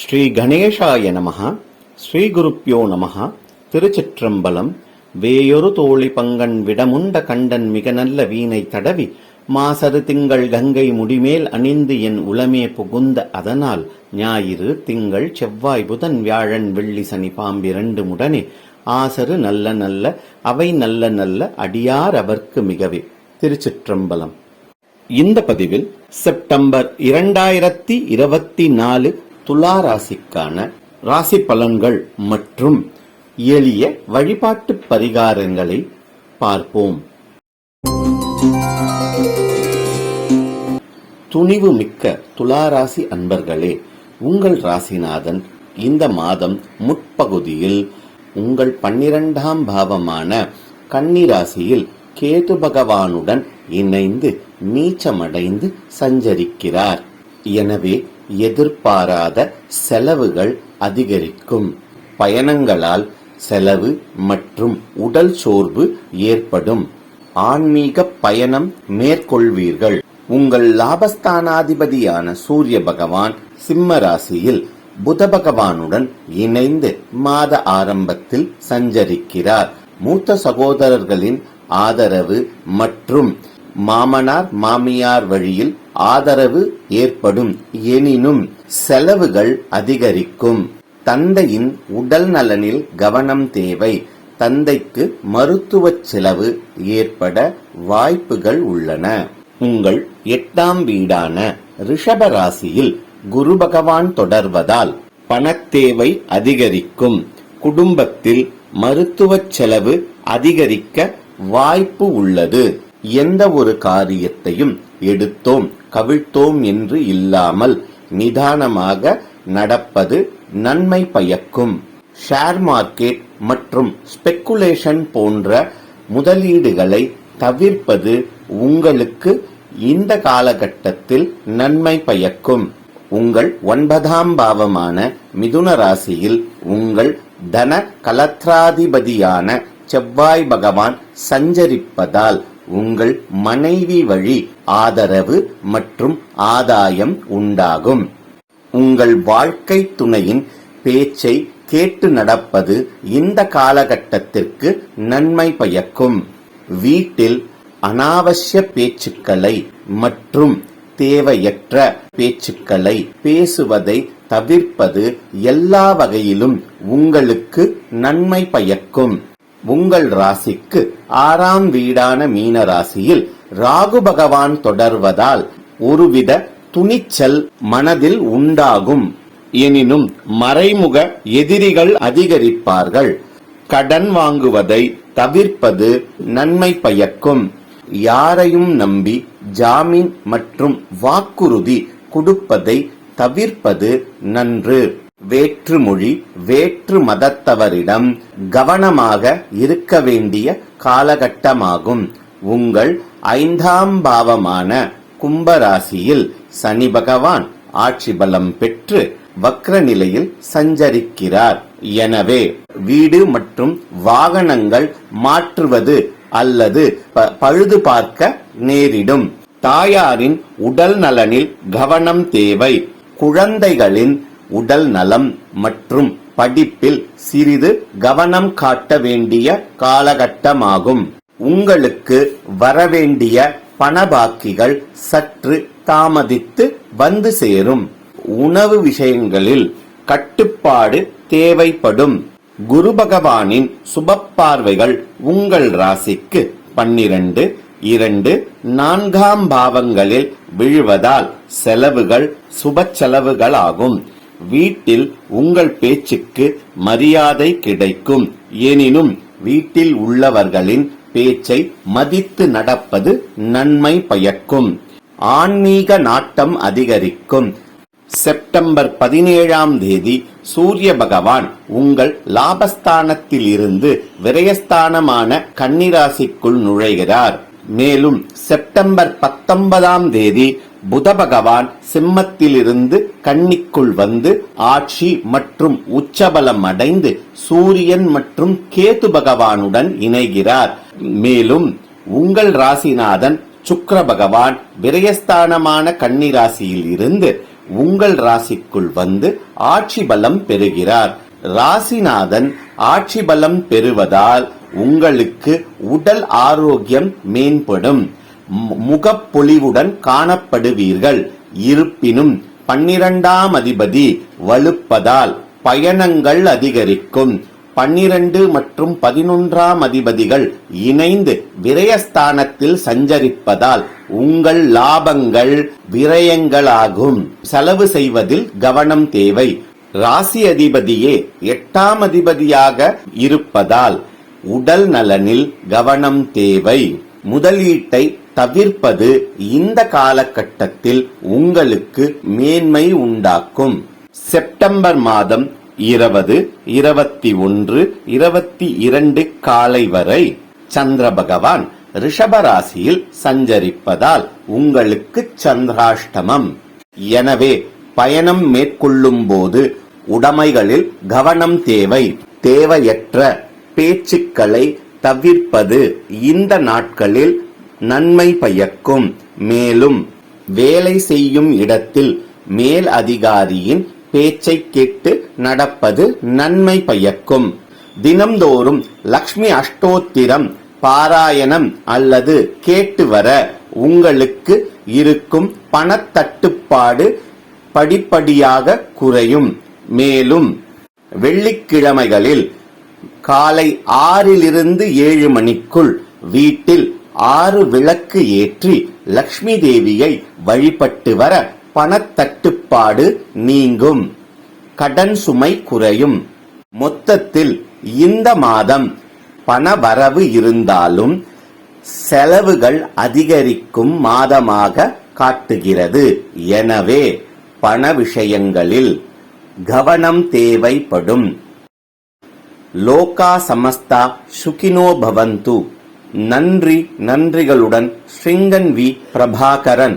ஸ்ரீ கணேசாய நமஹ. ஸ்ரீ குருப்யோ நமஹ. திருச்சிற்றம்பலம். வேயொரு தோழி பங்கன் விடமுண்ட கண்டன் மிக நல்ல வீணை தடவி மாசரு திங்கள் கங்கை முடிமேல் அணிந்து என் உளமே புகுந்த அதனால் ஞாயிறு திங்கள் செவ்வாய் புதன் வியாழன் வெள்ளி சனி பாம்பிரண்டு முடனே ஆசரு நல்ல நல்ல அவை நல்ல நல்ல அடியார் அவர்க்கு மிகவே. திருச்சிற்றம்பலம். இந்த பதிவில் செப்டம்பர் 2024 துலா ராசிக்கான ராசி பலன்கள் மற்றும் எளிய வழிபாட்டு பரிகாரங்களை பார்ப்போம். துணிவு மிக்க துளாராசி அன்பர்களே, உங்கள் ராசிநாதன் இந்த மாதம் முற்பகுதியில் உங்கள் 12ஆம் பாவமான கன்னி ராசியில் கேது பகவானுடன் இணைந்து நீச்சமடைந்து சஞ்சரிக்கிறார். எனவே எதிர்பாராத செலவுகள் அதிகரிக்கும். பயணங்களால் செலவு மற்றும் உடல் சோர்வு ஏற்படும். ஆன்மீக பயணம் மேற்கொள்வீர்கள். உங்கள் லாபஸ்தானாதிபதியான சூரிய பகவான் சிம்ம ராசியில் புத பகவானுடன் இணைந்து மாத ஆரம்பத்தில் சஞ்சரிக்கிறார். மூத்த சகோதரர்களின் ஆதரவு மற்றும் மாமனார் மாமியார் வழியில் ஆதரவு ஏற்படும். எனினும் செலவுகள் அதிகரிக்கும். தந்தையின் உடல் நலனில் கவனம் தேவை. தந்தைக்கு மருத்துவ செலவு ஏற்பட வாய்ப்புகள் உள்ளன. உங்கள் 8ஆம் வீடான ரிஷப ராசியில் குரு பகவான் தொடர்வதால் பணத்தேவை அதிகரிக்கும். குடும்பத்தில் மருத்துவ செலவு அதிகரிக்க வாய்ப்பு உள்ளது. எந்த ஒரு காரியத்தையும் எடுத்தோம் கவிழ்த்தோம் என்று இல்லாமல் நிதானமாக நடப்பது நன்மை பயக்கும். ஷேர் மார்க்கெட் மற்றும் ஸ்பெக்குலேஷன் போன்ற முதலீடுகளை தவிர்ப்பது உங்களுக்கு இந்த காலகட்டத்தில் நன்மை பயக்கும். உங்கள் 9ஆம் பாவமான மிதுன ராசியில் உங்கள் தன கலத்ராதிபதியான செவ்வாய் பகவான் சஞ்சரிப்பதால் உங்கள் மனைவி வழி ஆதரவு மற்றும் ஆதாயம் உண்டாகும். உங்கள் வாழ்க்கை துணையின் பேச்சை கேட்டு நடப்பது இந்த காலகட்டத்திற்கு நன்மை பயக்கும். வீட்டில் அனாவசிய பேச்சுக்களை மற்றும் தேவையற்ற பேச்சுக்களை பேசுவதை தவிர்ப்பது எல்லா வகையிலும் உங்களுக்கு நன்மை பயக்கும். உங்கள் ராசிக்கு 6ஆம் வீடான மீன ராசியில் ராகு பகவான் தொடர்வதால் ஒருவித துணிச்சல் மனதில் உண்டாகும். எனினும் மறைமுக எதிரிகள் அதிகரிப்பார்கள். கடன் வாங்குவதை தவிர்ப்பது நன்மை பயக்கும். யாரையும் நம்பி ஜாமீன் மற்றும் வாக்குறுதி கொடுப்பதை தவிர்ப்பது நன்று. வேற்றுமொழி வேற்று மதத்தவரிடம் கவனமாக இருக்க வேண்டிய காலகட்டமாகும். உங்கள் 5ஆம் பாவமான கும்பராசியில் சனி பகவான் ஆட்சி பலம் பெற்று வக்ர நிலையில் சஞ்சரிக்கிறார். எனவே வீடு மற்றும் வாகனங்கள் மாற்றுவது அல்லது பழுது பார்க்க நேரிடும். தாயாரின் உடல் நலனில் கவனம் தேவை. குழந்தைகளின் உடல் நலம் மற்றும் படிப்பில் சிறிது கவனம் காட்ட வேண்டிய காலகட்டமாகும். உங்களுக்கு வரவேண்டிய பணபாக்கிகள் சற்று தாமதித்து வந்து சேரும். உணவு விஷயங்களில் கட்டுப்பாடு தேவைப்படும். குரு பகவானின் சுப பார்வைகள் உங்கள் ராசிக்கு 12, 2, 4ஆம் பாவங்களில் விழுவதால் செலவுகள் சுப செலவுகளாகும். வீட்டில் உங்கள் பேச்சுக்கு மரியாதை கிடைக்கும். எனினும் வீட்டில் உள்ளவர்களின் பேச்சை மதித்து நடப்பது நன்மை பயக்கும். ஆன்மீக நாட்டம் அதிகரிக்கும். செப்டம்பர் 17ஆம் தேதி சூரிய பகவான் உங்கள் லாபஸ்தானத்தில் இருந்து விரயஸ்தானமான கன்னிராசிக்குள் நுழைகிறார். மேலும் செப்டம்பர் 19ஆம் தேதி புத பகவான் சிம்மத்திலிருந்து கன்னிக்குள் வந்து ஆட்சி மற்றும் உச்சபலம் அடைந்து சூரியன் மற்றும் கேது பகவானுடன் இணைகிறார். மேலும் உங்கள் ராசிநாதன் சுக்கிர பகவான் விரயஸ்தானமான கன்னி ராசியில் இருந்து உங்கள் ராசிக்குள் வந்து ஆட்சி பலம் பெறுகிறார். ராசிநாதன் ஆட்சி பலம் பெறுவதால் உங்களுக்கு உடல் ஆரோக்கியம் மேம்படும். முகப்பொலிவுடன் காணப்படுவீர்கள். இருப்பினும் 12ஆம் அதிபதி வலுப்பதால் பயணங்கள் அதிகரிக்கும். 12 மற்றும் 11ஆம் அதிபதிகள் இணைந்து விரயஸ்தானத்தில் சஞ்சரிப்பதால் உங்கள் லாபங்கள் விரயங்களாகும். செலவு செய்வதில் கவனம் தேவை. ராசி அதிபதியே 8ஆம் அதிபதியாக இருப்பதால் உடல் நலனில் கவனம் தேவை. முதலீட்டை தவிர்ப்பது இந்த காலகட்டத்தில் உங்களுக்கு மேன்மை உண்டாக்கும். செப்டம்பர் மாதம் 20, 21, 22 காலை வரை சந்திர பகவான் ரிஷபராசியில் சஞ்சரிப்பதால் உங்களுக்கு சந்திராஷ்டமம். எனவே பயணம் மேற்கொள்ளும் போது உடைமைகளில் கவனம் தேவை. தேவையற்ற பேச்சுக்களை தவிர்ப்பது இந்த நாட்களில் நன்மை பயக்கும். மேலும் வேலை செய்யும் இடத்தில் மேல் அதிகாரியின் பேச்சை கேட்டு நடப்பது நன்மை பயக்கும். தினம்தோறும் லக்ஷ்மி அஷ்டோத்திரம் பாராயணம் அல்லது கேட்டு வர உங்களுக்கு இருக்கும் பணத்தட்டுப்பாடு படிப்படியாக குறையும். மேலும் வெள்ளிக்கிழமைகளில் காலை 6 to 7 மணிக்குள் வீட்டில் 6 விளக்கு ஏற்றி லக்ஷ்மி தேவியை வழிபட்டு வர பணத்தட்டுப்பாடு நீங்கும். கடன் சுமை குறையும். மொத்தத்தில் இந்த மாதம் பணவரவு இருந்தாலும் செலவுகள் அதிகரிக்கும் மாதமாக காட்டுகிறது. எனவே பண விஷயங்களில் கவனம் தேவைப்படும். லோகா சமஸ்தா சுகினோ பவந்து. நன்றிகளுடன் ஸ்ரீங்கன் வி. பிரபாகரன்.